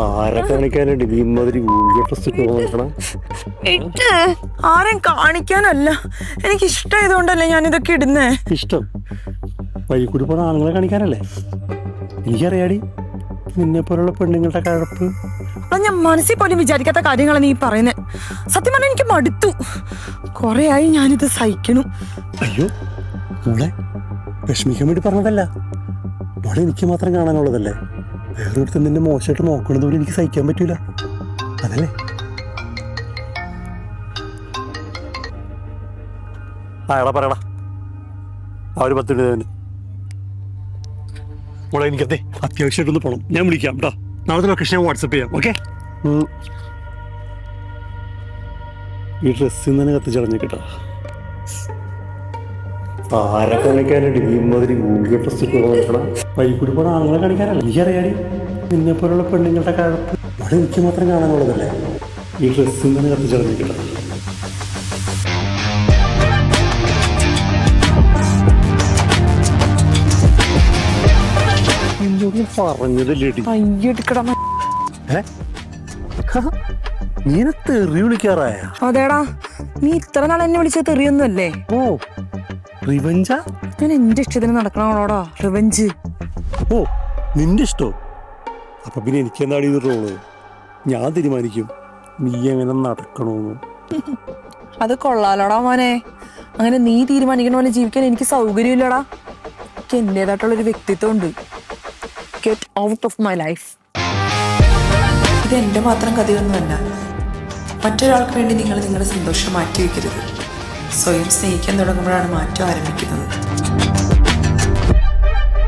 ആരെ കാണിക്കാനുണ്ട് നീ ഇമാതിരി ആരെയും കാണിക്കാനല്ല, എനിക്ക് ഇഷ്ടമായതുകൊണ്ടല്ലേ ഞാൻ ഇതൊക്കെ ഇടുന്നേ. ഇഷ്ടം വഴി കൂടി പോണ ആണുങ്ങളെ കാണിക്കാനല്ലേ? എനിക്കറിയാടി നിന്നെ പോലുള്ള പെണ്ണുങ്ങളുടെ കഴപ്പ്. ഞാൻ മനസ്സിൽ പോലും വിചാരിക്കാത്ത കാര്യങ്ങളാണ് നീ പറയുന്നത്. സത്യം പറഞ്ഞാൽ എനിക്ക് മടുത്തു. കൊറേ ആയി ഞാനിത് സഹിക്കണു. അയ്യോ മോളെ, വിഷമിക്കാൻ വേണ്ടി പറഞ്ഞതല്ല. മോളെ എനിക്ക് മാത്രം കാണാനുള്ളതല്ലേ. വേറൊരുത്തൻ നിന്നെ മോശമായിട്ട് നോക്കണത് പോലും എനിക്ക് സഹിക്കാൻ പറ്റൂല. അതല്ലേ? എടാ പറയടാ, ആ ഒരു 10 മിനിറ്റ് മോളെ. എനിക്കതെ അത്യാവശ്യമായിട്ടൊന്ന് പോകണം. ഞാൻ വിളിക്കാം കേട്ടോ. നാളത്തെ ലൊക്കേഷൻ ഞാൻ വാട്സപ്പ് ചെയ്യാം. ഓക്കെ? ഈ ഡ്രസ്സിൽ തന്നെ കത്തിച്ചടഞ്ഞു കേട്ടോ. ആരെ കാണിക്കാനുണ്ട് നീ ഇമാതിരി വഴിക്കൂടി പോണ ആളുകളെ കാണിക്കാനല്ല. എനിക്കറിയാടി നിന്നെ പോലുള്ള പെണ്ണുങ്ങളുടെ കഴപ്പ്. അവിടെ എനിക്ക് മാത്രം കാണാനുള്ളതല്ലേ. ഈ ഡ്രസ്സിൽ തന്നെ കത്തിച്ചടഞ്ഞു കേട്ടോ. നീനെ തെറി വിളിക്കാറായ? അതേടാ, നീ ഇത്ര നാൾ എന്നെ വിളിച്ചത് തെറിയൊന്നുമല്ലേ? ഓ റിവഞ്ചാ? ഞാൻ എന്റെ ഇഷ്ടത്തിന് നടക്കണോടാ റിവഞ്ച്. ഓ നിന്റെ ഇഷ്ടോ? അപ്പൊ പിന്നെ എനിക്ക് എന്താണ് ഇത് റോള്? ഞാൻ തീരുമാനിക്കും നീ എങ്ങനെ നടക്കണോന്ന്. അത് കൊള്ളാലോടാ മോനെ. അങ്ങനെ നീ തീരുമാനിക്കണ പോലെ ജീവിക്കാൻ എനിക്ക് സൗകര്യമില്ലടാ. എനിക്ക് എന്റേതായിട്ടുള്ളൊരു വ്യക്തിത്വം ഉണ്ട്. Get out of my life. ഇത് എൻ്റെ മാത്രം കഥയൊന്നുമല്ല. മറ്റൊരാൾക്ക് വേണ്ടി നിങ്ങൾ നിങ്ങളുടെ സന്തോഷം മാറ്റിവെക്കരുത്. സ്വയം സ്നേഹിക്കാൻ തുടങ്ങുമ്പോഴാണ് മാറ്റം ആരംഭിക്കുന്നത്.